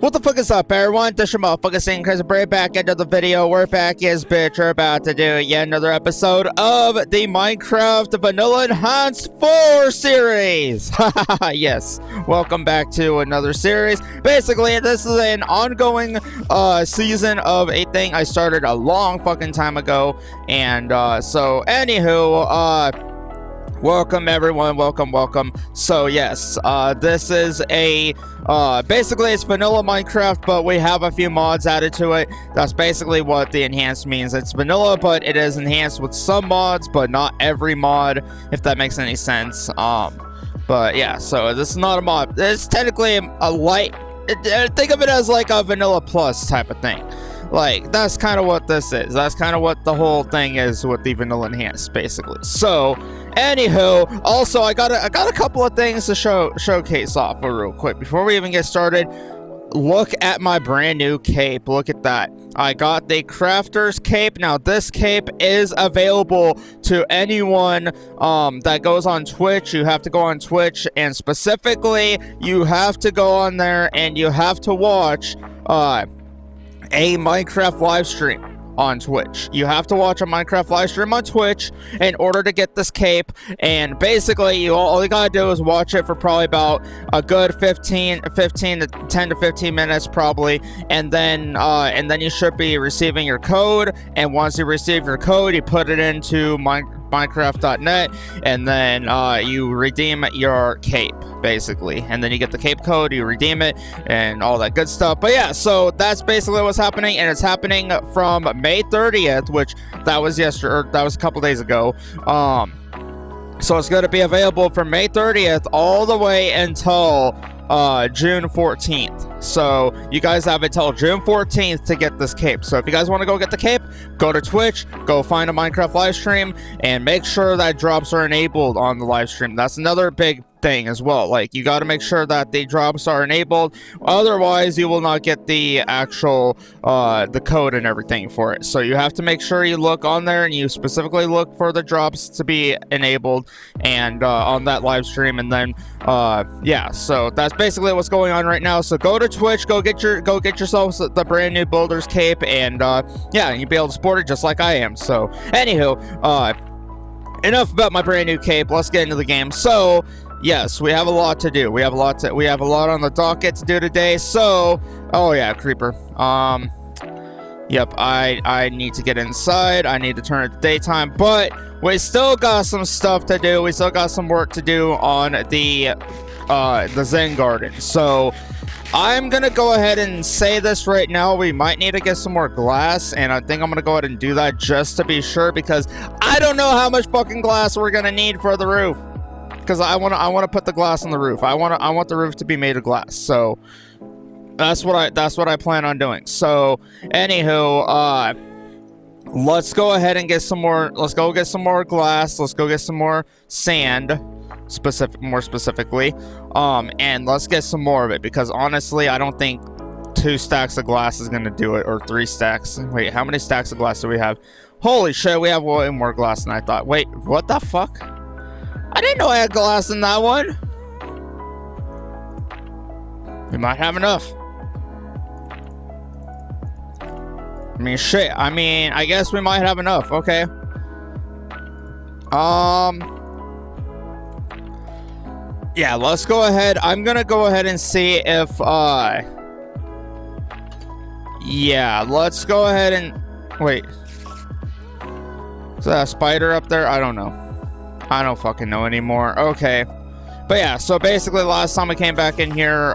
What the fuck is up, everyone? This your motherfucking Sing Crazy Brave back into the video. We're back, yes, bitch. We're about to do yet another episode of the Minecraft Vanilla Enhanced 4 series. Yes, welcome back to another series. Basically, this is an ongoing season of a thing I started a long fucking time ago. And so, anywho, welcome everyone, welcome. So yes, this is a basically it's vanilla Minecraft, but we have a few mods added to it. That's basically what the enhanced means. It's vanilla, but it is enhanced with some mods, but not every mod, if that makes any sense. But yeah, so this is not a mod. It's technically a light, think of it as like a vanilla plus type of thing. Like, that's kind of what this is. That's kind of what the whole thing is with the vanilla enhanced, basically. So, anywho, also I got a couple of things to showcase off real quick before we even get started. Look at my brand new cape. Look at that. I got the crafter's cape. Now this cape is available to anyone that goes on Twitch. You have to go on Twitch, and specifically you have to go on there and you have to watch a Minecraft live stream on Twitch. You have to watch a Minecraft live stream on Twitch in order to get this cape, and basically all you gotta do is watch it for probably about a good 10 to 15 minutes probably, and then you should be receiving your code. And once you receive your code, you put it into Minecraft.net, and then you redeem your cape, basically, and then you get the cape code, you redeem it, and all that good stuff. But yeah, so that's basically what's happening, and it's happening from May 30th, which that was yesterday, or that was a couple days ago. So it's going to be available from May 30th all the way until June 14th. So you guys have until June 14th to get this cape. So if you guys want to go get the cape, go to Twitch, go find a Minecraft live stream, and make sure that drops are enabled on the live stream. That's another big thing as well. Like, you got to make sure that the drops are enabled, otherwise you will not get the actual the code and everything for it. So you have to make sure you look on there and you specifically look for the drops to be enabled and on that live stream. And then yeah, so that's basically what's going on right now. So go to Twitch, go get yourself the brand new builder's cape, and yeah, you'll be able to sport it just like I am. So anywho, enough about my brand new cape. Let's get into the game. So yes, we have a lot to do. We have a lot on the docket to do today. So, oh yeah, creeper. Yep, I need to get inside. I need to turn it to daytime, but we still got some stuff to do. We still got some work to do on the Zengarden. So I'm gonna go ahead and say this right now. We might need to get some more glass, and I think I'm gonna go ahead and do that just to be sure, because I don't know how much fucking glass we're gonna need for the roof. Because I want to put the glass on the roof. I want the roof to be made of glass. So that's what I plan on doing. So anywho, let's go ahead and get some more. Let's go get some more glass. Let's go get some more sand, more specifically. And let's get some more of it, because honestly, I don't think 2 stacks of glass is gonna do it, or 3 stacks. Wait, how many stacks of glass do we have? Holy shit, we have way more glass than I thought. Wait, what the fuck? I didn't know I had glass in that one. We might have enough. I mean, shit. I mean, I guess we might have enough. Okay. Yeah, let's go ahead. I'm gonna go ahead and see if, yeah, let's go ahead and, wait. Is that a spider up there? I don't know. I don't fucking know anymore. Okay. But yeah, so basically last time we came back in here,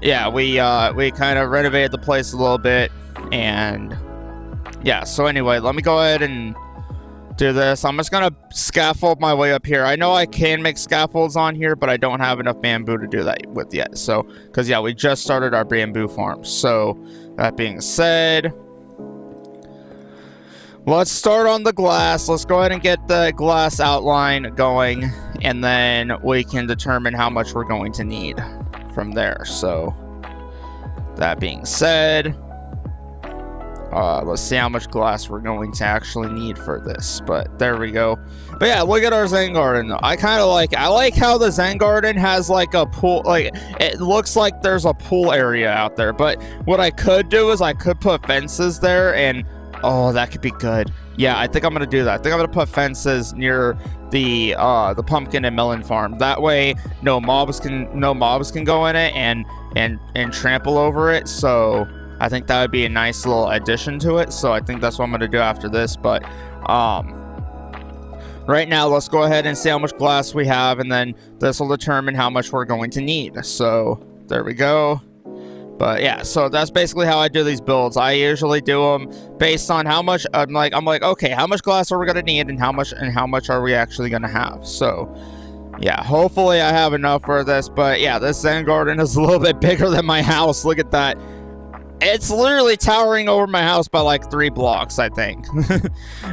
yeah, we kind of renovated the place a little bit, and yeah, so anyway, let me go ahead and do this. I'm just gonna scaffold my way up here. I know I can make scaffolds on here, but I don't have enough bamboo to do that with yet. So, because yeah, we just started our bamboo farm. So that being said, let's start on the glass. Let's go ahead and get the glass outline going. and then we can determine how much we're going to need from there. So that being said, let's see how much glass we're going to actually need for this. But there we go. But yeah, look at our Zengarden. I like how the Zengarden has like a pool. Like, it looks like there's a pool area out there. But what I could do is I could put fences there, and oh, that could be good. Yeah, I think I'm gonna do that. I think I'm gonna put fences near the pumpkin and melon farm. That way, no mobs can go in it and trample over it. So I think that would be a nice little addition to it. So I think that's what I'm gonna do after this. But right now, let's go ahead and see how much glass we have, and then this will determine how much we're going to need. So there we go. But yeah, so that's basically how I do these builds. I usually do them based on how much I'm like, okay, how much glass are we gonna need, and how much are we actually gonna have? So yeah, hopefully I have enough for this. But yeah, this Zengarden is a little bit bigger than my house. Look at that. It's literally towering over my house by like 3 blocks, I think.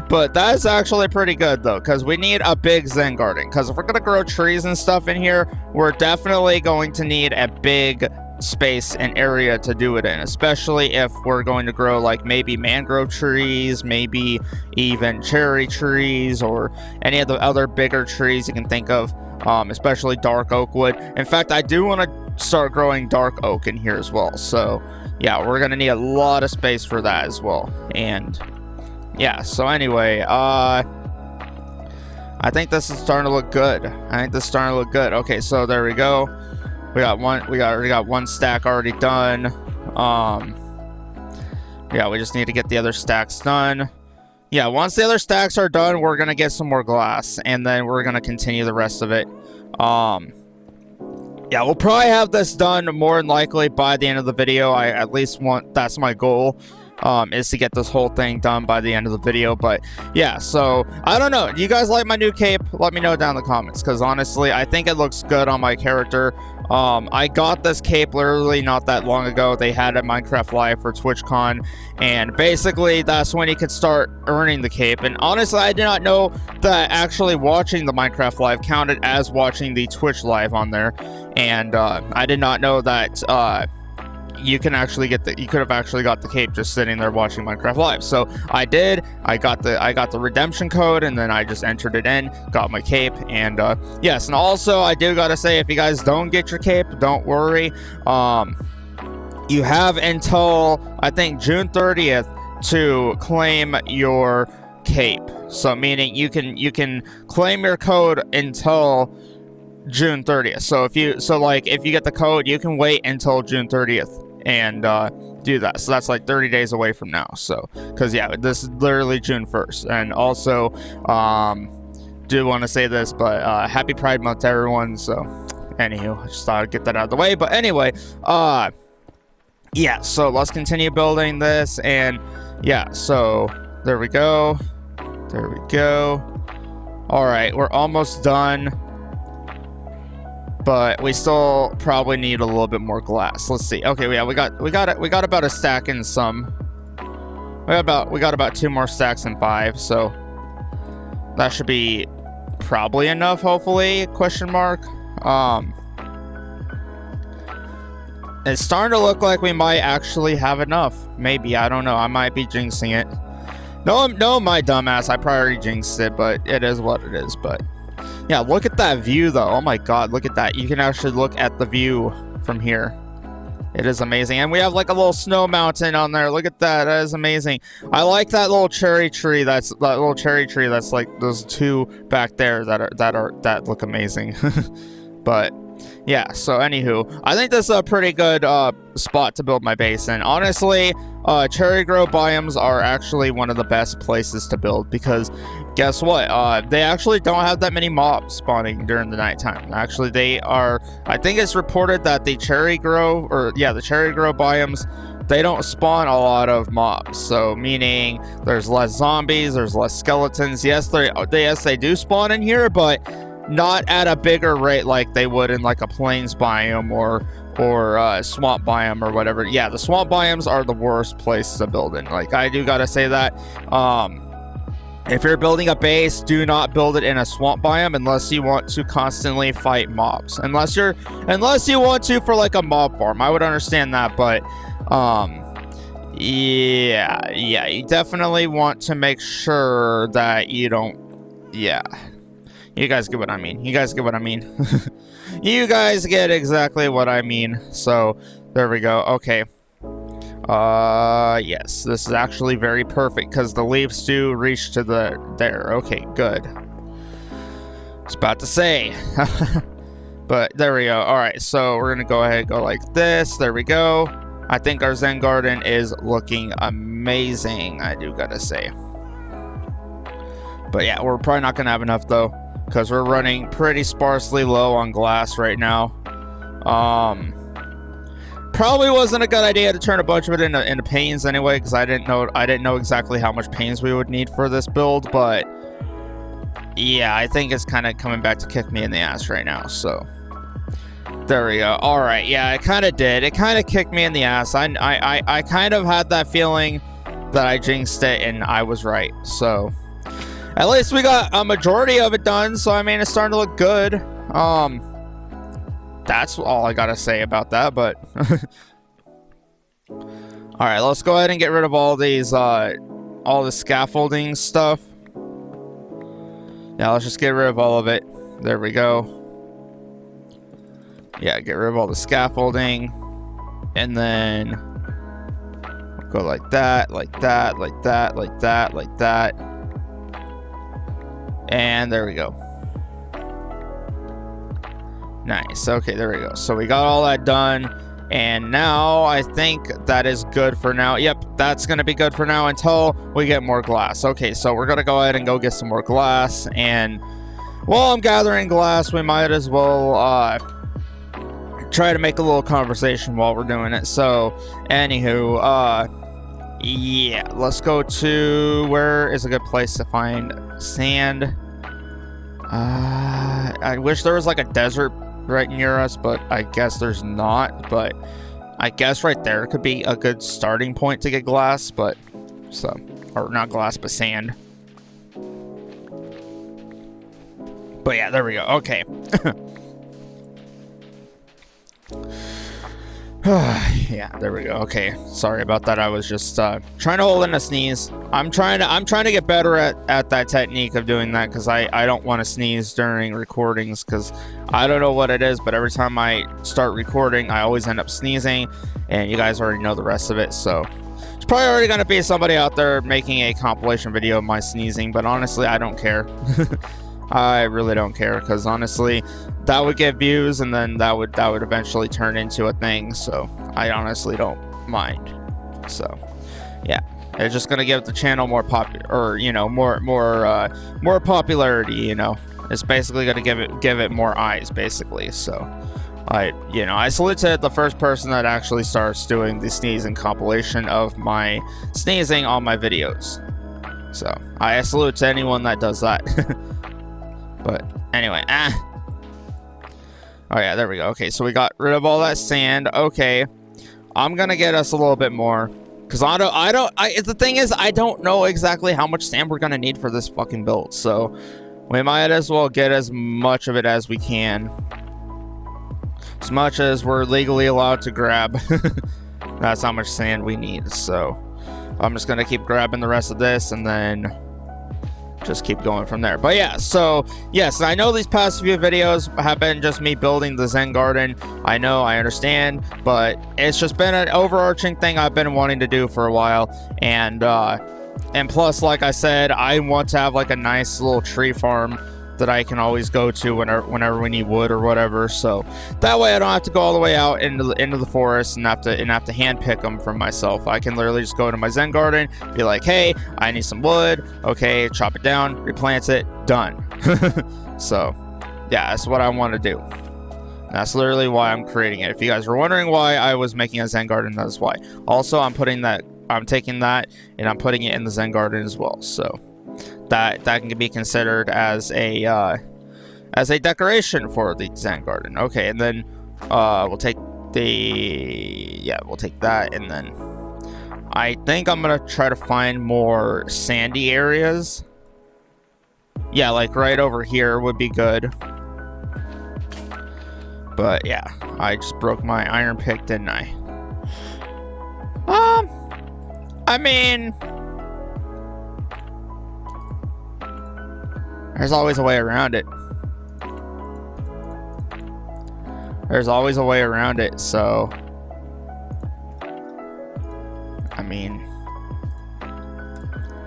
But that's actually pretty good though, because we need a big Zengarden. Because if we're gonna grow trees and stuff in here, we're definitely going to need a big space and area to do it in, especially if we're going to grow like maybe mangrove trees, maybe even cherry trees, or any of the other bigger trees you can think of, especially dark oak wood. In fact, I do want to start growing dark oak in here as well. So yeah, we're gonna need a lot of space for that as well. And yeah, so anyway, I think this is starting to look good. Okay, so there we go. We already got one stack already done. Yeah, we just need to get the other stacks done. Yeah, once the other stacks are done, we're gonna get some more glass, and then we're gonna continue the rest of it. Yeah, we'll probably have this done more than likely by the end of the video. I at least want, that's my goal, is to get this whole thing done by the end of the video. But yeah, so I don't know, do you guys like my new cape? Let me know down in the comments, because honestly I think it looks good on my character. I got this cape literally not that long ago. They had it Minecraft Live for TwitchCon, and basically that's when you could start earning the cape. And honestly, I did not know that actually watching the Minecraft Live counted as watching the Twitch Live on there. And I did not know that you can actually get the, you could have actually got the cape just sitting there watching Minecraft Live. So I did. I got the redemption code, and then I just entered it in, got my cape. And yes, and also I do gotta say, if you guys don't get your cape, don't worry. You have until I think June 30th to claim your cape. So meaning you can claim your code until June 30th. So if you get the code, you can wait until June 30th and do that. So that's like 30 days away from now. So because yeah, this is literally June 1st. And also do want to say this, but happy Pride Month to everyone. So anywho, I just thought I'd get that out of the way. But anyway, yeah, so let's continue building this. And yeah, so there we go. All right, we're almost done, but we still probably need a little bit more glass. Let's see. Okay, yeah, we got about a stack and some. We got about 2 more stacks and 5, so that should be probably enough, hopefully, question mark. It's starting to look like we might actually have enough. Maybe, I don't know. I might be jinxing it. No, my dumbass. I probably already jinxed it, but it is what it is. But yeah, look at that view, though. Oh my god, look at that. You can actually look at the view from here. It is amazing. And we have like a little snow mountain on there. Look at that. That is amazing. I like that little cherry tree. That's like those 2 back there that look amazing. But yeah, so anywho, I think this is a pretty good spot to build my base in. Honestly, cherry grove biomes are actually one of the best places to build, because guess what? They actually don't have that many mobs spawning during the nighttime. Actually, they are, I think it's reported that the cherry grove biomes, they don't spawn a lot of mobs. So meaning there's less zombies, there's less skeletons. Yes, they do spawn in here, but not at a bigger rate like they would in like a plains biome or swamp biome or whatever. Yeah, the swamp biomes are the worst place to build in. Like, I do gotta say that. If you're building a base, do not build it in a swamp biome unless you want to constantly fight mobs. Unless you want to for like a mob farm, I would understand that, but yeah, you definitely want to make sure that you don't. Yeah, you guys get what I mean. You guys get what I mean. You guys get exactly what I mean. So there we go. Okay. Yes, this is actually very perfect because the leaves do reach to there. Okay, good. I was about to say. But there we go. Alright, so we're gonna go ahead and go like this. There we go. I think our Zengarden is looking amazing, I do gotta say. But yeah, we're probably not gonna have enough though, because we're running pretty sparsely low on glass right now. Probably wasn't a good idea to turn a bunch of it into panes anyway, because I didn't know exactly how much panes we would need for this build, but yeah, I think it's kind of coming back to kick me in the ass right now, so there we go. All right, yeah, it kind of did. It kind of kicked me in the ass. I kind of had that feeling that I jinxed it, and I was right, so at least we got a majority of it done, so I mean, it's starting to look good. That's all I gotta say about that, but alright, let's go ahead and get rid of all these all the scaffolding stuff. Yeah, let's just get rid of all of it. There we go. Yeah, get rid of all the scaffolding, and then go like that, like that, like that, like that, like that, and there we go. Nice. Okay, there we go. So we got all that done, and now I think that is good for now. Yep, that's gonna be good for now until we get more glass. Okay, so we're gonna go ahead and go get some more glass, and while I'm gathering glass, we might as well try to make a little conversation while we're doing it. So anywho, yeah, let's go to, where is a good place to find sand? I wish there was like a desert right near us, but I guess there's not. But I guess right there could be a good starting point to get glass, but so, or not glass, but sand. But yeah, there we go. Okay. Yeah, there we go. Okay, sorry about that. I was just trying to hold in a sneeze. I'm trying to get better at that technique of doing that, because I don't want to sneeze during recordings, because I don't know what it is, but every time I start recording, I always end up sneezing, and you guys already know the rest of it. So there's probably already gonna be somebody out there making a compilation video of my sneezing, but honestly, I don't care. I really don't care, because honestly, that would get views, and then that would eventually turn into a thing. So I honestly don't mind. So yeah, it's just gonna give the channel more popular, or you know, more popularity. You know, it's basically gonna give it more eyes, basically. So I salute to the first person that actually starts doing the sneezing compilation of my sneezing on my videos. So I salute to anyone that does that. But anyway, oh yeah, there we go. Okay, so we got rid of all that sand. Okay, I'm gonna get us a little bit more, because the thing is, I don't know exactly how much sand we're gonna need for this fucking build, so we might as well get as much of it as we can, as much as we're legally allowed to grab. That's how much sand we need. So I'm just gonna keep grabbing the rest of this, and then just keep going from there. But yeah, so yes, I know these past few videos have been just me building the Zengarden. I know, I understand, but it's just been an overarching thing I've been wanting to do for a while, and plus, like I said, I want to have like a nice little tree farm that I can always go to whenever we need wood or whatever. So that way I don't have to go all the way out into the forest and have to hand pick them from myself. I can literally just go to my Zengarden, be like, hey, I need some wood. Okay, chop it down, replant it, done. So yeah, that's what I want to do. That's literally why I'm creating it. If you guys were wondering why I was making a Zengarden, that's why. Also, I'm taking that and I'm putting it in the Zengarden as well. So that can be considered as a decoration for the Zengarden. Okay, and then we'll take that, and then I think I'm gonna try to find more sandy areas Yeah, like right over here would be good. But yeah, I just broke my iron pick, didn't I? I mean, there's always a way around it. There's always a way around it, so I mean,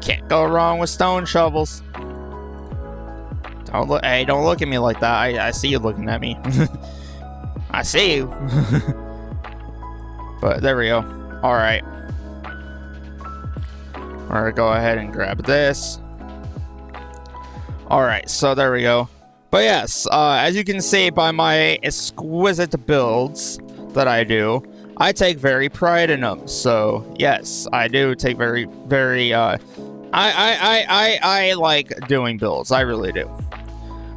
can't go wrong with stone shovels. Don't look, hey, don't look at me like that. I see you looking at me. I see you. But there we go. All right. We're gonna go ahead and grab this. All right, so there we go. But yes, as you can see by my exquisite builds that I do, I take very pride in them. So yes, I do take very, I like doing builds. I really do.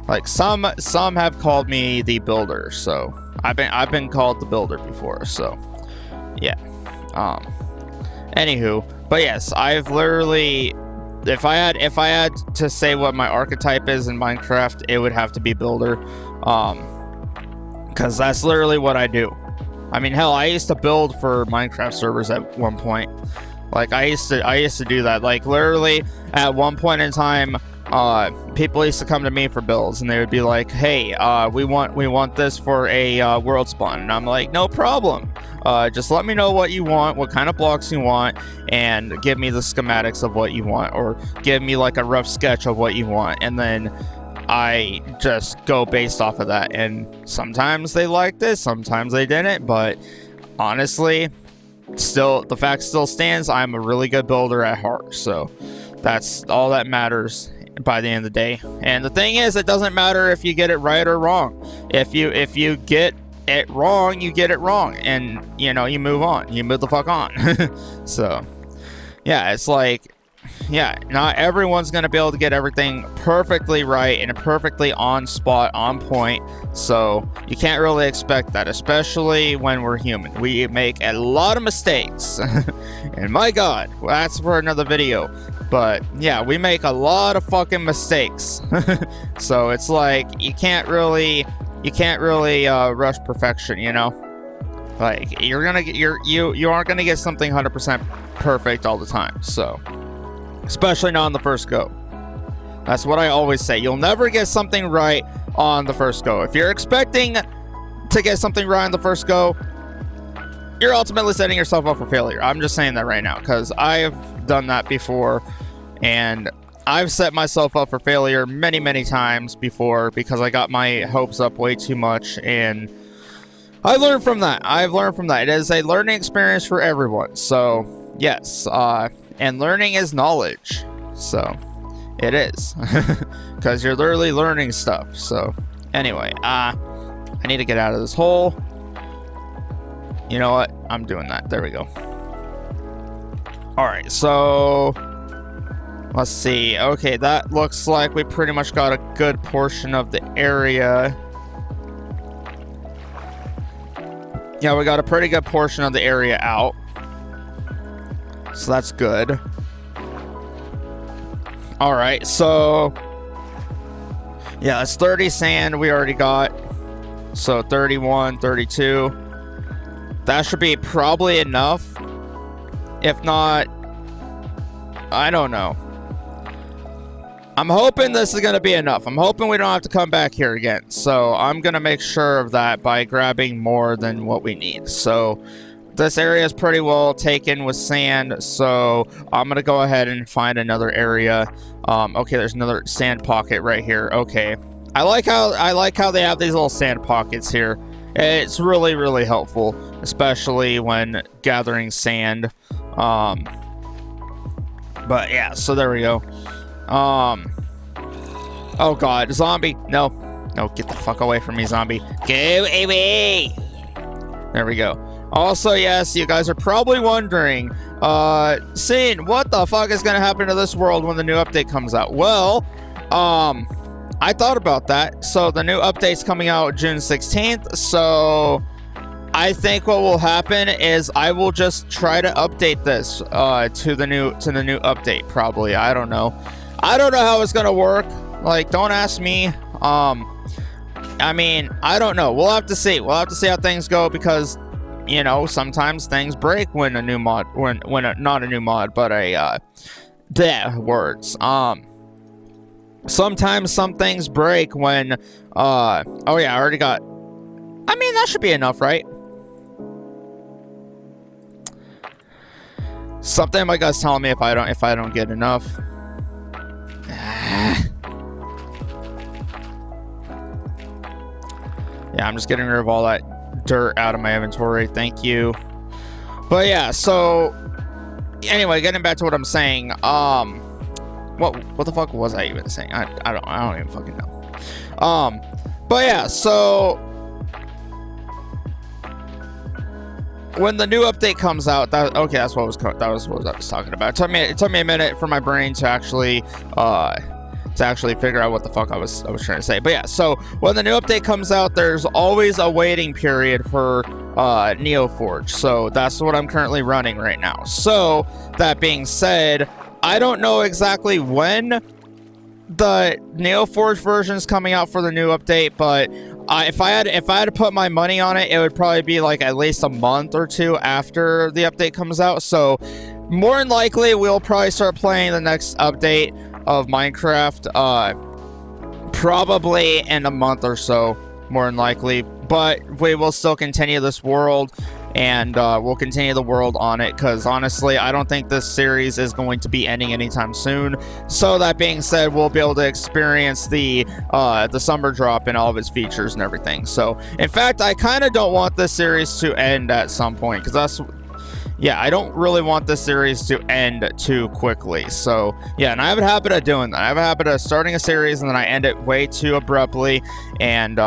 Like some have called me the builder. So I've been called the builder before. So yeah. Anywho, but yes, I've literally. If I had to say what my archetype is in Minecraft, it would have to be builder, because that's literally what I do. I mean, hell, I used to build for Minecraft servers at one point. Like I used to do that. Like literally at one point in time, people used to come to me for builds, and they would be like, "Hey, we want this for a world spawn," and I'm like, "No problem. Just let me know what you want, what kind of blocks you want, and give me the schematics of what you want, or give me like a rough sketch of what you want," and then I just go based off of that. And sometimes they liked this, sometimes they didn't, but honestly, still the fact still stands, I'm a really good builder at heart. So that's all that matters by the end of the day. And the thing is, it doesn't matter if you get it right or wrong. If you get it wrong, you get it wrong, and you know, you move on, you move the fuck on. So yeah, it's like, yeah, not everyone's gonna be able to get everything perfectly right and perfectly on spot, on point. So you can't really expect that, especially when we're human. We make a lot of mistakes. And my god, that's for another video. But yeah, we make a lot of fucking mistakes. So it's like you can't really rush perfection, you know? Like you aren't gonna get something 100% perfect all the time. So especially not on the first go. That's what I always say. You'll never get something right on the first go. If you're expecting to get something right on the first go, you're ultimately setting yourself up for failure. I'm just saying that right now, because I've done that before, and I've set myself up for failure many times before because I got my hopes up way too much, and I learned from that. I've learned from that. It is a learning experience for everyone. So yes, and learning is knowledge. So it is, because you're literally learning stuff. So anyway, I need to get out of this hole. You know what? I'm doing that. There we go. All right, so let's see. Okay, that looks like we pretty much got a good portion of the area. Yeah, we got a pretty good portion of the area out. So that's good. All right, so yeah, that's 30 sand we already got. So 31, 32. That should be probably enough. If not, I don't know. I'm hoping this is going to be enough. I'm hoping we don't have to come back here again. So I'm going to make sure of that by grabbing more than what we need. So this area is pretty well taken with sand. So I'm going to go ahead and find another area. Okay, there's another sand pocket right here. Okay. I like how they have these little sand pockets here. It's really helpful, especially when gathering sand. But yeah, so there we go. Oh god, zombie. No, get the fuck away from me, zombie. Go away. There we go. Also, yes, you guys are probably wondering, Sin, what the fuck is gonna happen to this world when the new update comes out? Well, I thought about that. So the new update's coming out June 16th. So I think what will happen is I will just try to update this to the new update. Probably. I don't know how it's gonna work. Like, don't ask me. I mean, I don't know. We'll have to see. We'll have to see how things go because, you know, sometimes things break when a new mod, not a new mod, but a, words. Sometimes some things break when, oh yeah, I already got, I mean, that should be enough, right? Something my gut's telling me if I don't get enough. Yeah, I'm just getting rid of all that dirt out of my inventory. Thank you. But yeah, so anyway, getting back to what I'm saying. What the fuck was I even saying? I don't even fucking know. But yeah, so when the new update comes out, that's what I was talking about. It took me a minute for my brain to actually figure out what the fuck I was trying to say. But yeah, so when the new update comes out, there's always a waiting period for Neoforge. So that's what I'm currently running right now. So that being said, I don't know exactly when the Neoforge version is coming out for the new update, but if I had to put my money on it, it would probably be like at least a month or two after the update comes out. So more than likely, we'll probably start playing the next update of Minecraft probably in a month or so, more than likely. But we will still continue this world, and we'll continue the world on it, because honestly, I don't think this series is going to be ending anytime soon. So that being said, we'll be able to experience the summer drop and all of its features and everything. So in fact, I kind of don't want this series to end at some point, because I don't really want this series to end too quickly. So yeah, and I have a habit of doing that. I have a habit of starting a series and then I end it way too abruptly, and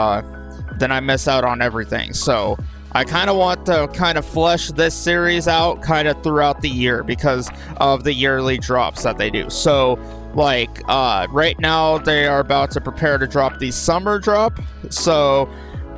then I miss out on everything. So I kind of want to kind of flesh this series out kind of throughout the year because of the yearly drops that they do. So like right now they are about to prepare to drop the summer drop. So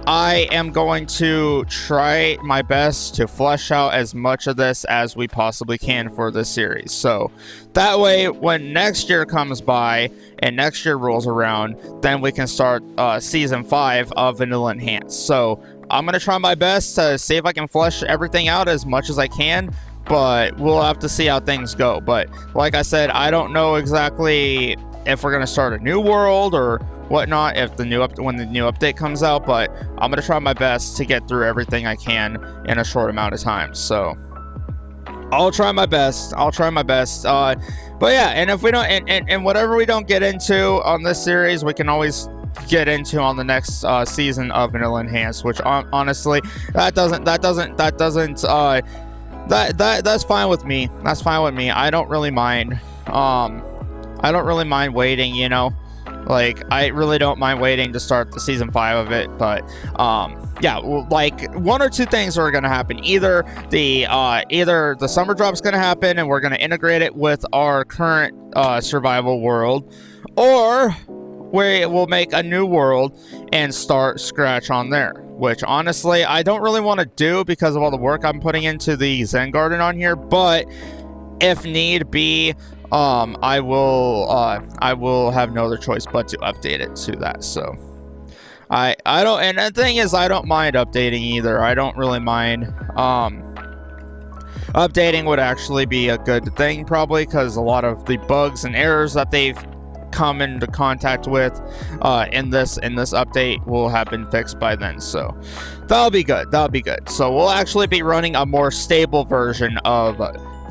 I am going to try my best to flesh out as much of this as we possibly can for this series. So that way, when next year comes by and next year rolls around, then we can start Season 5 of Vanilla Enhanced. So I'm going to try my best to see if I can flesh everything out as much as I can, but we'll have to see how things go. But like I said, I don't know exactly if we're going to start a new world or whatnot when the new update comes out, but I'm gonna try my best to get through everything I can in a short amount of time. So I'll try my best. But yeah, and if we don't, and whatever we don't get into on this series, we can always get into on the next season of Vanilla Enhanced, which honestly, that's fine with me. That's fine with me. I don't really mind. I don't really mind waiting, you know. Like, I really don't mind waiting to start the Season 5 of it, but, yeah, like, one or two things are gonna happen. Either the summer drop's gonna happen, and we're gonna integrate it with our current, survival world, or we will make a new world and start scratch on there, which, honestly, I don't really want to do because of all the work I'm putting into the Zengarden on here, but if need be, I will have no other choice but to update it to that. So I don't, and the thing is, I don't mind updating either. I don't really mind. Updating would actually be a good thing, probably, because a lot of the bugs and errors that they've come into contact with in this update will have been fixed by then. So that'll be good. So we'll actually be running a more stable version of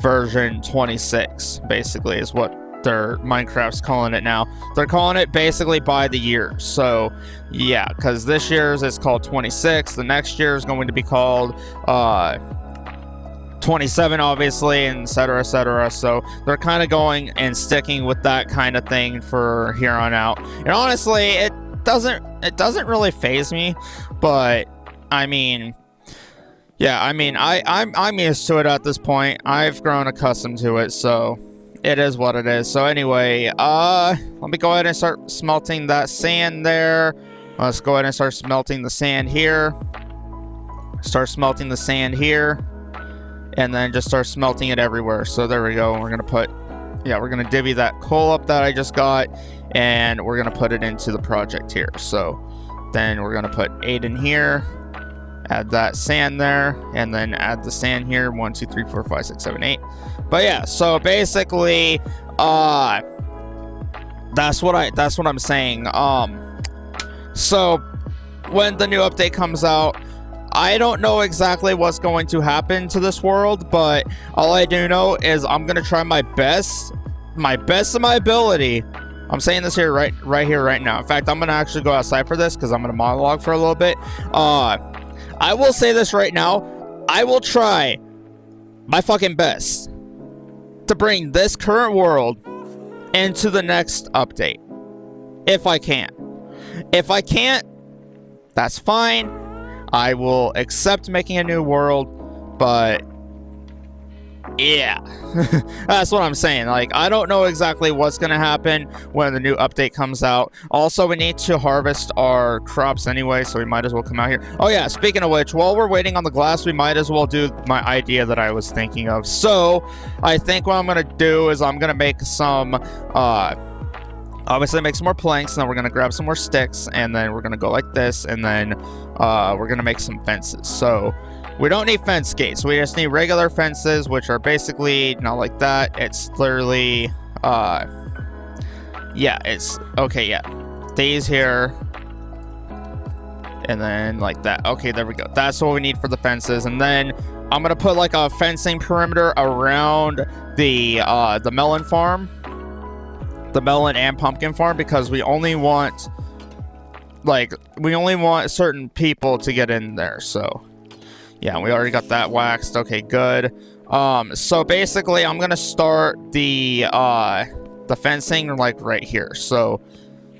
version 26, basically, is what their Minecraft's calling it now. They're calling it basically by the year. So yeah, because this year's is called 26, the next year is going to be called 27, obviously, and etc, etc. So they're kind of going and sticking with that kind of thing for here on out. And honestly, it doesn't really faze me, but I mean, yeah, I mean, I'm used to it at this point. I've grown accustomed to it, so it is what it is. So anyway, let me go ahead and start smelting that sand there. Let's go ahead and start smelting the sand here. Start smelting the sand here. And then just start smelting it everywhere. So there we go. We're going to put yeah, we're gonna divvy that coal up that I just got, and we're gonna put it into the project here. So then we're gonna put 8 in here, add that sand there, and then add the sand here. 1, 2, 3, 4, 5, 6, 7, 8. But yeah, so basically, that's what I'm saying. So when the new update comes out, I don't know exactly what's going to happen to this world, but all I do know is I'm gonna try my best of my ability. I'm saying this here right here, right now. In fact, I'm gonna actually go outside for this because I'm gonna monologue for a little bit. I will say this right now. I will try my fucking best to bring this current world into the next update, if I can. If I can't, that's fine. I will accept making a new world, but yeah, that's what I'm saying. Like, I don't know exactly what's gonna happen when the new update comes out. Also, we need to harvest our crops anyway, so we might as well come out here. Oh yeah, speaking of which, while we're waiting on the glass, we might as well do my idea that I was thinking of. So I think what I'm gonna do is I'm gonna make some obviously make some more planks, and then we're gonna grab some more sticks, and then we're gonna go like this, and then we're gonna make some fences. So we don't need fence gates, we just need regular fences, which are basically not like that. It's literally yeah, it's okay, yeah, these here, and then like that. Okay, there we go. That's what we need for the fences. And then I'm gonna put like a fencing perimeter around the melon farm, the melon and pumpkin farm, because we only want certain people to get in there. So yeah, we already got that waxed. Okay, good. So basically I'm gonna start the fencing like right here. So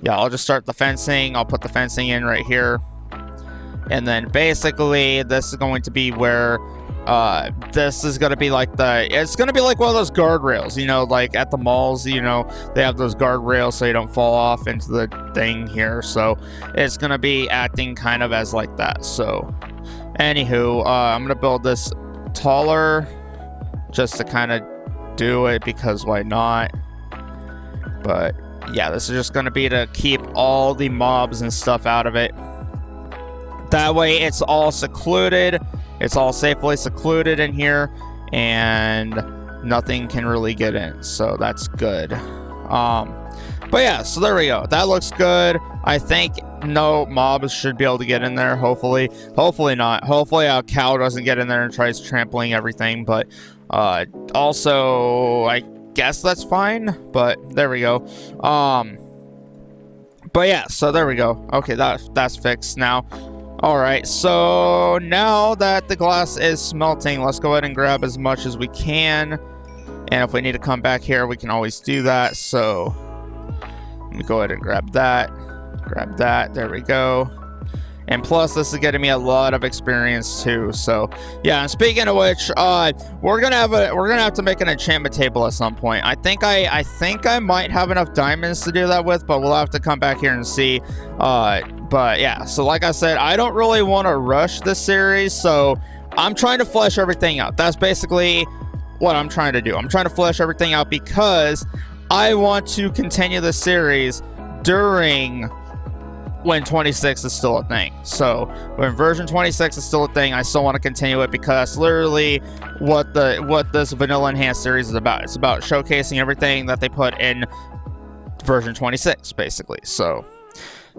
yeah, I'll just start the fencing. I'll put the fencing in right here, and then basically this is going to be where this is going to be like it's going to be like one of those guardrails, you know, like at the malls, you know, they have those guardrails so you don't fall off into the thing here. So it's going to be acting kind of as like that. So anywho, I'm going to build this taller just to kind of do it, because why not? But yeah, this is just going to be to keep all the mobs and stuff out of it. That way it's all secluded. It's all safely secluded in here, and nothing can really get in. So that's good. But yeah, so there we go. That looks good. I think no mobs should be able to get in there. Hopefully not. Hopefully a cow doesn't get in there and tries trampling everything. But also, I guess that's fine. But there we go. But yeah, so there we go. Okay, that's fixed now. Alright, so now that the glass is smelting, let's go ahead and grab as much as we can. And if we need to come back here, we can always do that. So let me go ahead and grab that. Grab that. There we go. And plus, this is getting me a lot of experience too. So yeah, and speaking of which, we're gonna have to make an enchantment table at some point. I think I might have enough diamonds to do that with, but we'll have to come back here and see. But yeah, so like I said, I don't really want to rush this series, so I'm trying to flesh everything out. That's basically what I'm trying to do. I'm trying to flesh everything out because I want to continue the series during when 26 is still a thing. So when version 26 is still a thing, I still want to continue it, because that's literally what this vanilla enhanced series is about. It's about showcasing everything that they put in version 26, basically. So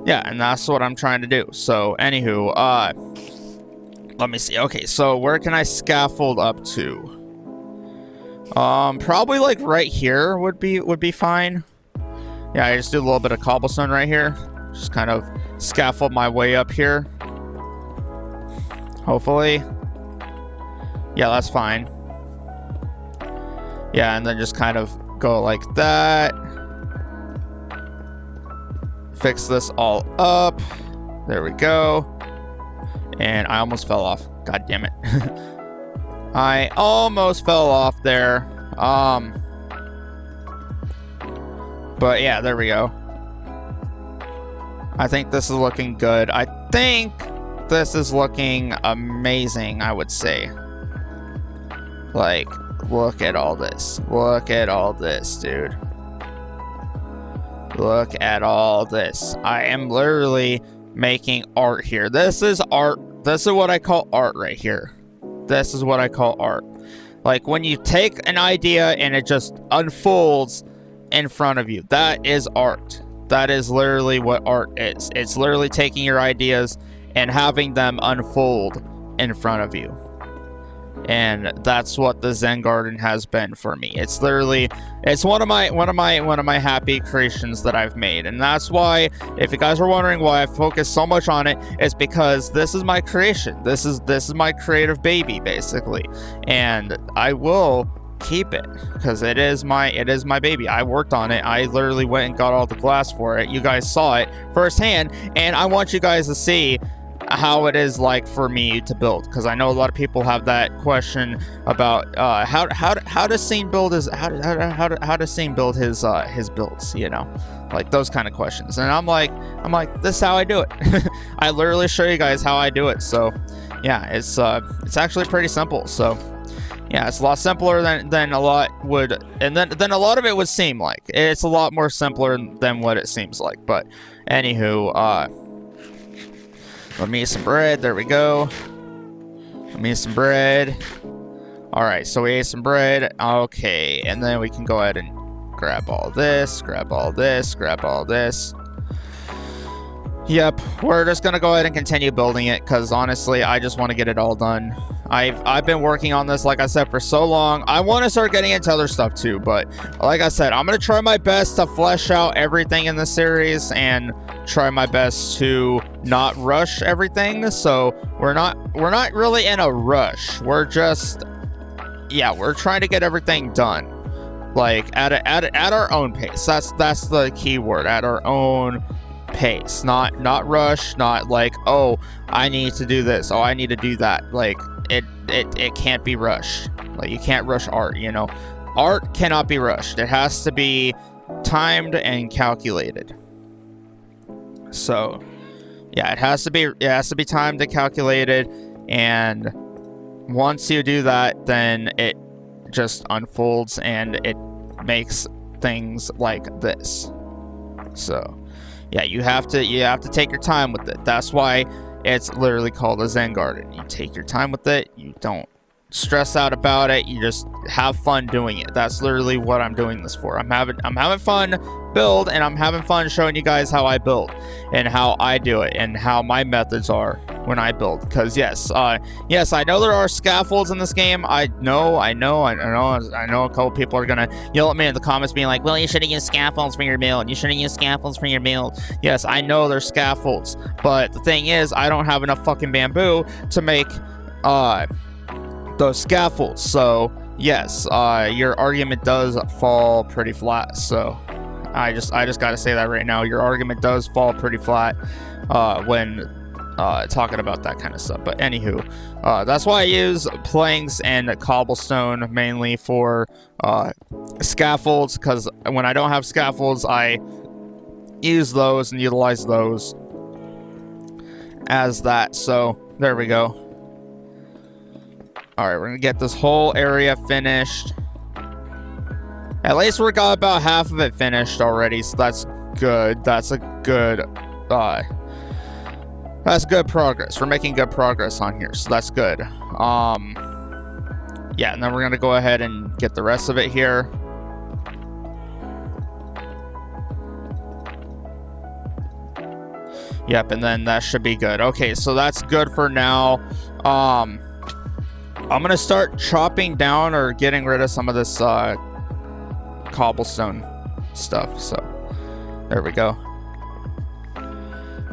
yeah, and that's what I'm trying to do. So anywho, let me see. Okay, so where can I scaffold up to? Probably like right here would be fine. Yeah, I just do a little bit of cobblestone right here. Just kind of scaffold my way up here. Hopefully. Yeah, that's fine. Yeah, and then just kind of go like that. Fix this all up. There we go. And I almost fell off. God damn it. I almost fell off there. But yeah, there we go. I think this is looking good. I think this is looking amazing, I would say. Like, Look at all this. Look at all this, dude. Look at all this. I am literally making art here. This is art. This is what I call art right here. This is what I call art. Like when you take an idea and it just unfolds in front of you. That is art. That is literally what art is. It's literally taking your ideas and having them unfold in front of you. And that's what the Zengarden has been for me. It's literally, it's one of my happy creations that I've made. And that's why, if you guys are wondering why I focus so much on it, it's because this is my creation. This is my creative baby, basically. And I will keep it because it is my baby. I worked on it. I literally went and got all the glass for it. You guys saw it firsthand, and I want you guys to see how it is like for me to build, because I know a lot of people have that question about how does Sane build his how does Sane build his builds, you know, like those kind of questions. And I'm like this is how I do it. I literally show you guys how I do it. So yeah, it's actually pretty simple. So yeah, it's a lot simpler than a lot would, and then a lot of it would seem like. It's a lot more simpler than what it seems like. But anywho, let me eat some bread. There we go. Let me eat some bread. Alright, so we ate some bread. Okay, and then we can go ahead and grab all this, grab all this, grab all this. Yep, we're just gonna go ahead and continue building it, because honestly, I just want to get it all done. I've been working on this, like I said, for so long. I want to start getting into other stuff too, but like I said, I'm gonna try my best to flesh out everything in the series and try my best to not rush everything. So we're not really in a rush. We're just, yeah, we're trying to get everything done, like at our own pace. That's the key word, at our own pace. Not rush, not like, oh, I need to do this, oh, I need to do that. Like it can't be rushed. Like you can't rush art, you know. Art cannot be rushed. It has to be timed and calculated. So yeah, it has to be timed and calculated, and once you do that, then it just unfolds and it makes things like this. So yeah, you have to take your time with it. That's why it's literally called a Zengarden. You take your time with it. You don't stress out about it. You just have fun doing it. That's literally what I'm doing this for. I'm having fun build, and I'm having fun showing you guys how I build and how I do it and how my methods are when I build. Because yes, I know there are scaffolds in this game. I know a couple people are gonna yell at me in the comments being like, well, you should have used scaffolds for your build. You should have used scaffolds for your build. Yes, I know there's scaffolds, but the thing is, I don't have enough fucking bamboo to make those scaffolds. So yes, your argument does fall pretty flat. So I just gotta say that right now, your argument does fall pretty flat when talking about that kind of stuff. But anywho, that's why I use planks and cobblestone mainly for scaffolds, because when I don't have scaffolds, I use those and utilize those as that. So there we go. Alright, we're gonna get this whole area finished. At least we got about half of it finished already, so that's good. That's good progress. We're making good progress on here, so that's good. Yeah, and then we're gonna go ahead and get the rest of it here. Yep, and then that should be good. Okay, so that's good for now. I'm gonna start chopping down or getting rid of some of this cobblestone stuff. So there we go.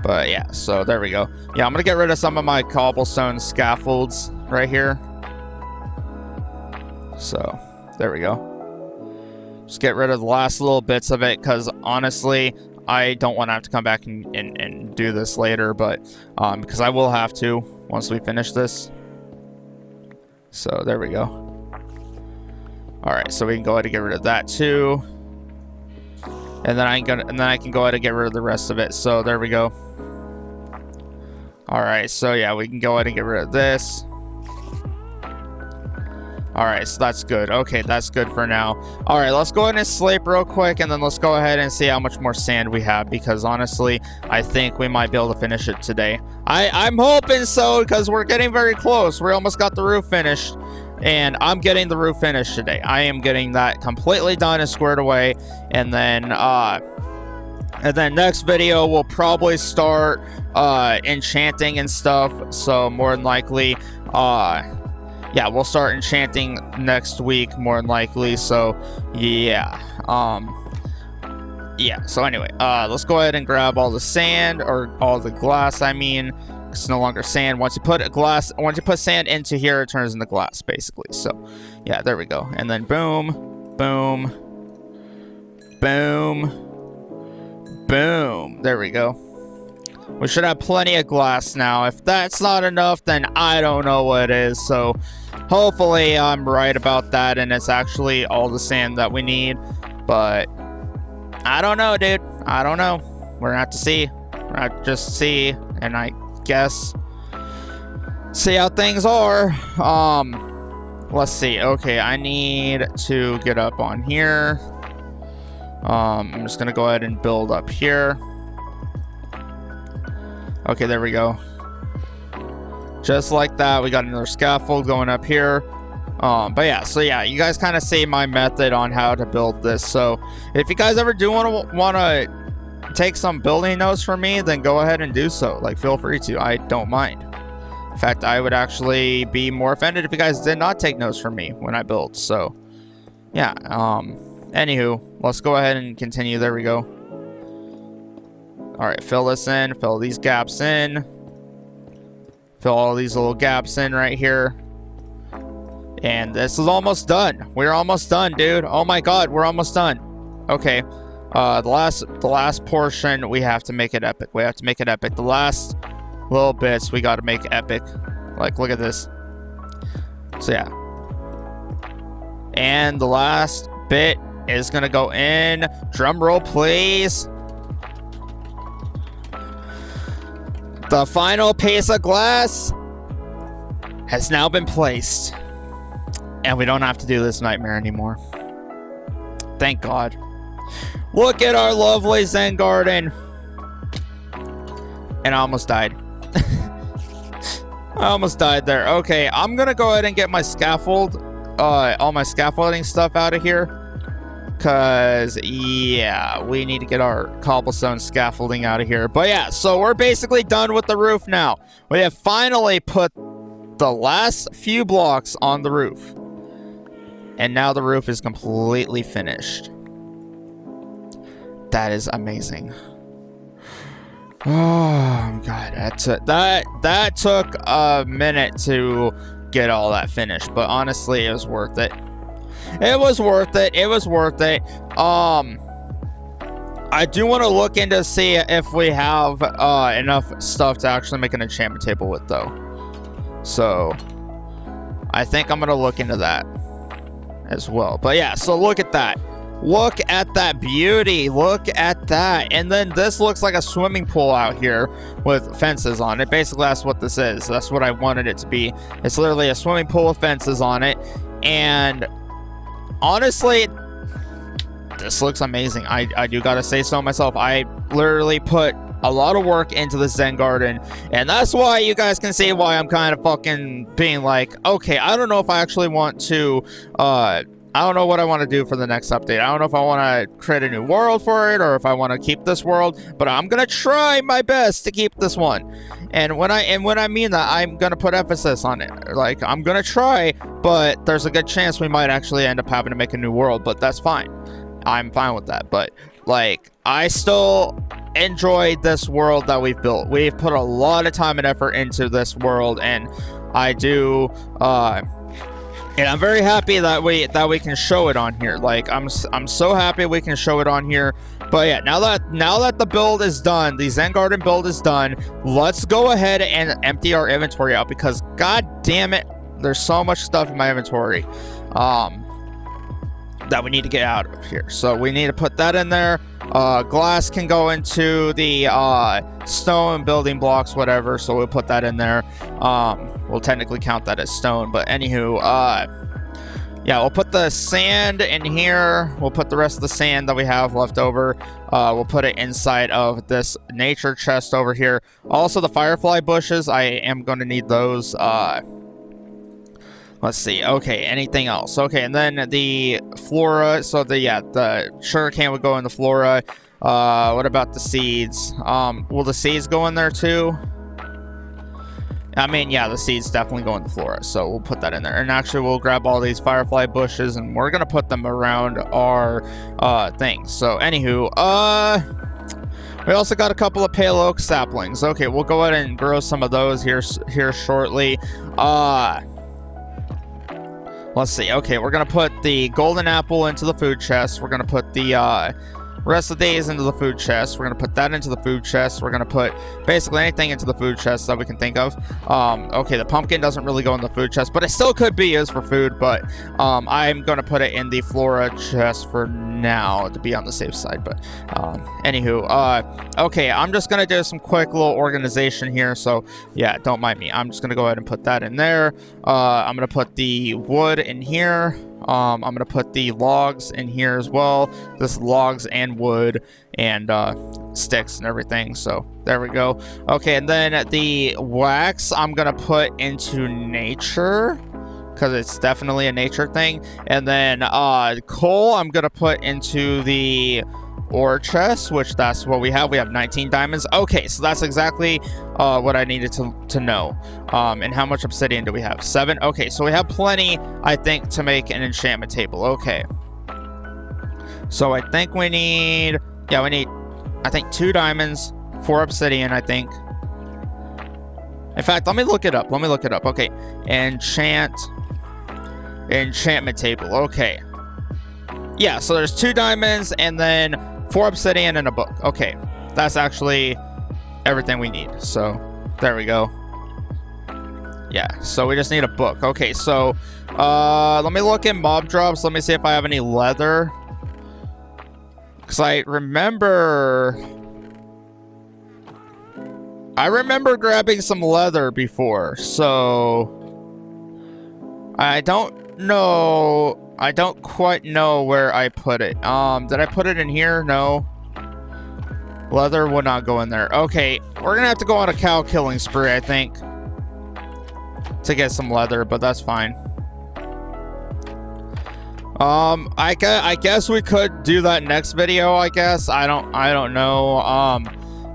But yeah, so there we go. Yeah, I'm gonna get rid of some of my cobblestone scaffolds right here. So there we go. Just get rid of the last little bits of it, because honestly, I don't want to have to come back and do this later, but because I will have to once we finish this. So there we go. All right, so we can go ahead and get rid of that too, and then I can go ahead and get rid of the rest of it. So there we go. All right, so yeah, we can go ahead and get rid of this. All right, so that's good. Okay, that's good for now. All right, let's go ahead and sleep real quick, and then let's go ahead and see how much more sand we have, because honestly, I think we might be able to finish it today. I'm hoping so, because we're getting very close. We almost got the roof finished, and I'm getting the roof finished today. I am getting that completely done and squared away, and then next video we'll probably start enchanting and stuff. So more than likely, yeah, we'll start enchanting next week, more than likely. So, yeah. Yeah, so anyway, let's go ahead and grab all the sand, or all the glass, I mean. It's no longer sand. Once you put sand into here, it turns into glass, basically. So, yeah, there we go. And then boom, boom, boom, boom. There we go. We should have plenty of glass now. If that's not enough, then I don't know what is. So hopefully I'm right about that, and it's actually all the sand that we need. But I don't know, dude. I don't know. We're gonna have to see. We're gonna have to just see, and I guess see how things are. Let's see. Okay, I need to get up on here. I'm just gonna go ahead and build up here. Okay, there we go. Just like that, we got another scaffold going up here. But yeah, so yeah, you guys kind of see my method on how to build this. So if you guys ever do want to take some building notes from me, then go ahead and do so. Like, feel free to. I don't mind. In fact, I would actually be more offended if you guys did not take notes from me when I build. So yeah, anywho, let's go ahead and continue. There we go. All right, fill this in, fill these gaps in, fill all these little gaps in right here. And this is almost done. We're almost done, dude. Oh my God, we're almost done. Okay, the last portion, we have to make it epic. We have to make it epic. The last little bits, we got to make epic. Like, look at this. So yeah. And the last bit is gonna go in. Drum roll, please. The final piece of glass has now been placed. And we don't have to do this nightmare anymore. Thank God. Look at our lovely Zengarden. And I almost died. I almost died there. Okay, I'm gonna go ahead and get my scaffold, all my scaffolding stuff out of here. Because, yeah, we need to get our cobblestone scaffolding out of here. But yeah, so we're basically done with the roof now. We have finally put the last few blocks on the roof. And now the roof is completely finished. That is amazing. Oh, God. That took a minute to get all that finished. But honestly, it was worth it. It was worth it. It was worth it. I do want to look into see if we have enough stuff to actually make an enchantment table with, though. So I think I'm going to look into that as well. But yeah, so look at that. Look at that beauty. Look at that. And then this looks like a swimming pool out here with fences on it. Basically, that's what this is. That's what I wanted it to be. It's literally a swimming pool with fences on it. And honestly, this looks amazing. I do gotta say so myself. I literally put a lot of work into the Zengarden, and that's why you guys can see why I'm kind of fucking being like, okay, I don't know if I actually want to, I don't know what I want to do for the next update. I don't know if I want to create a new world for it, or if I want to keep this world, but I'm gonna try my best to keep this one. And when I mean that, I'm gonna put emphasis on it. Like, I'm gonna try, but there's a good chance we might actually end up having to make a new world, but that's fine. I'm fine with that. But like, I still enjoy this world that we've built. We've put a lot of time and effort into this world, and I do, and I'm very happy that we can show it on here. Like, I'm so happy we can show it on here. But yeah, now that the build is done, the Zengarden build is done, let's go ahead and empty our inventory out, because god damn it, there's so much stuff in my inventory that we need to get out of here. So we need to put that in there. Glass can go into the stone building blocks, whatever, so we'll put that in there. We'll technically count that as stone, but anywho, Yeah, we'll put the sand in here. We'll put the rest of the sand that we have left over. We'll put it inside of this nature chest over here. Also, the firefly bushes, I am going to need those. Let's see. Okay, anything else? Okay, and then the flora. So the sugarcane would go in the flora. What about the seeds? Will the seeds go in there too? I mean, yeah, the seeds definitely go in the flora, so we'll put that in there. And actually, we'll grab all these firefly bushes, and we're gonna put them around our things. So, anywho, we also got a couple of pale oak saplings. Okay, we'll go ahead and grow some of those here shortly. Let's see. Okay, we're gonna put the golden apple into the food chest. We're gonna put the rest of these into the food chest. We're going to put that into the food chest. We're going to put basically anything into the food chest that we can think of. Okay, the pumpkin doesn't really go in the food chest, but it still could be used for food. But I'm going to put it in the flora chest for now to be on the safe side. But anywho, okay, I'm just going to do some quick little organization here. So yeah, don't mind me. I'm just going to go ahead and put that in there. I'm going to put the wood in here. I'm going to put the logs in here as well. This logs and wood and sticks and everything. So there we go. Okay, and then the wax I'm going to put into nature because it's definitely a nature thing. And then coal I'm going to put into the ore chest, which that's what we have. We have 19 diamonds. Okay, so that's exactly what I needed to know. And how much obsidian do we have? 7. Okay, so we have plenty, I think, to make an enchantment table. Okay, so I think we need, yeah, we need, I think, 2 diamonds, 4 obsidian, I think. In fact, let me look it up. Okay, enchantment table. Okay, yeah, so there's 2 diamonds and then 4 obsidian and a book. Okay, that's actually everything we need. So there we go. Yeah, so we just need a book. Okay, so let me look in mob drops. Let me see if I have any leather, because I remember grabbing some leather before. So I don't know. I don't quite know where I put it. Did I put it in here? No. Leather would not go in there. Okay, we're gonna have to go on a cow killing spree, I think, to get some leather, but that's fine. I guess we could do that next video, I guess. I don't know.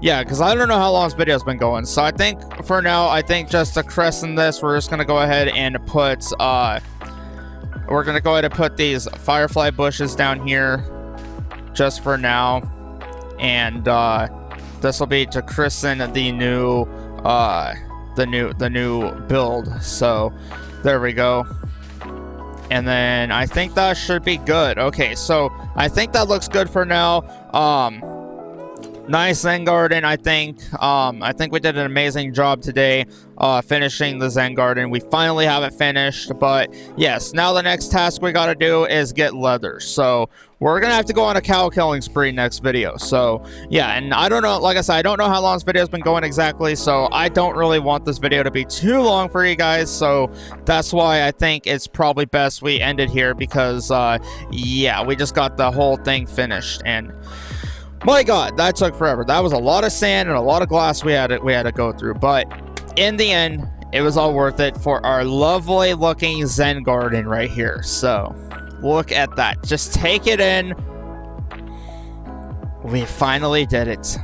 Yeah, because I don't know how long this video's been going. So I think for now, I think just to crescent this, we're just gonna go ahead and put we're going to go ahead and put these firefly bushes down here just for now. And this will be to christen the new build. So there we go. And then I think that should be good. Okay, so I think that looks good for now. Nice Zengarden, I think. I think we did an amazing job today finishing the Zengarden. We finally have it finished, but yes, now the next task we gotta do is get leather. So we're gonna have to go on a cow killing spree next video. So yeah, and I don't know, like I said, I don't know how long this video's been going exactly, so I don't really want this video to be too long for you guys. So that's why I think it's probably best we end it here, because yeah, we just got the whole thing finished, and my god, that took forever. That was a lot of sand and a lot of glass we had to go through, but in the end, it was all worth it for our lovely looking Zengarden right here. So look at that. Just take it in. We finally did it.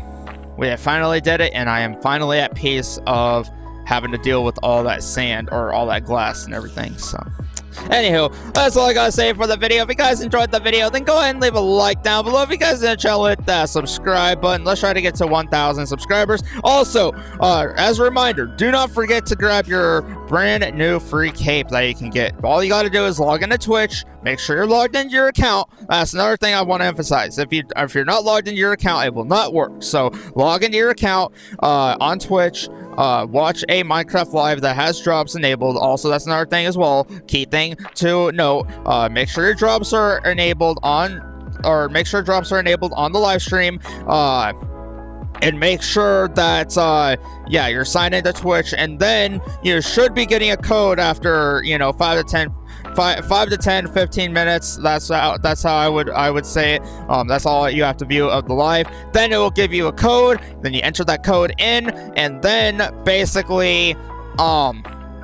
And I am finally at peace of having to deal with all that sand or all that glass and everything. So anywho, that's all I gotta say for the video. If you guys enjoyed the video, then go ahead and leave a like down below. If you guys didn't, channel, hit that subscribe button. Let's try to get to 1,000 subscribers. Also, as a reminder, do not forget to grab your brand new free cape that you can get. All you gotta do is log into Twitch. Make sure you're logged into your account. That's another thing I want to emphasize. If you're not logged into your account, it will not work. So log into your account on Twitch. Watch a Minecraft live that has drops enabled. Also, that's another thing as well. Key thing to note: make sure your drops are enabled on, the live stream. And make sure that yeah, you're signed into Twitch, and then you should be getting a code after 5 to 5 to 10, 15 minutes. That's how I would say it. That's all you have to view of the live. Then it will give you a code. Then you enter that code in, and then basically,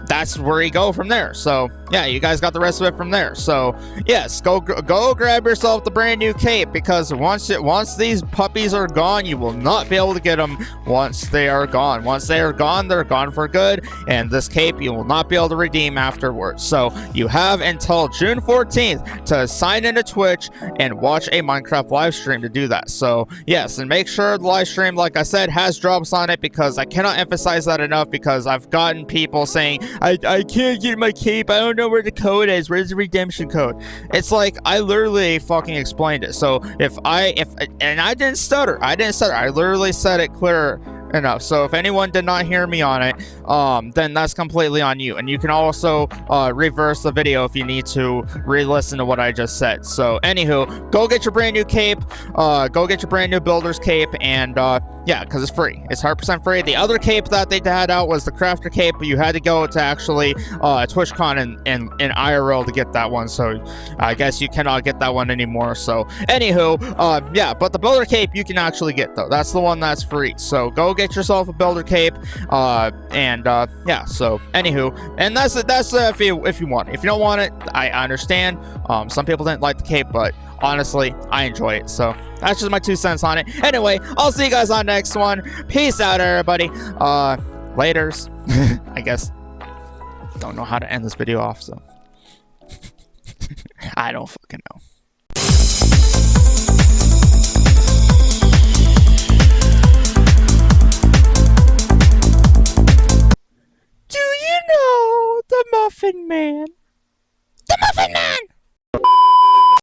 that's where you go from there. So yeah, you guys got the rest of it from there. So yes, go grab yourself the brand new cape, because once these puppies are gone, you will not be able to get them once they are gone. Once they are gone, they're gone for good, and this cape you will not be able to redeem afterwards. So you have until June 14th to sign into Twitch and watch a Minecraft live stream to do that. So yes, and make sure the live stream, like I said, has drops on it, because I cannot emphasize that enough, because I've gotten people saying, I can't get my cape, I don't know where the code is, where's the redemption code? It's like, I literally fucking explained it. So and I didn't stutter, I literally said it clear enough. So if anyone did not hear me on it, then that's completely on you. And you can also reverse the video if you need to re-listen to what I just said. So anywho, go get your brand new cape, go get your brand new builder's cape, and yeah, because it's free. It's 100% free. The other cape that they had out was the crafter cape, but you had to go to actually TwitchCon in IRL to get that one. So I guess you cannot get that one anymore. So anywho, yeah, but the builder cape you can actually get, though. That's the one that's free. So go get yourself a builder cape, and yeah. So anywho, and that's if you want it. If you don't want it, I understand. Some people didn't like the cape, but honestly, I enjoy it. So that's just my 2 cents on it. Anyway, I'll see you guys on the next one. Peace out, everybody. Laters. I guess. Don't know how to end this video off, so I don't fucking know. Do you know the Muffin Man?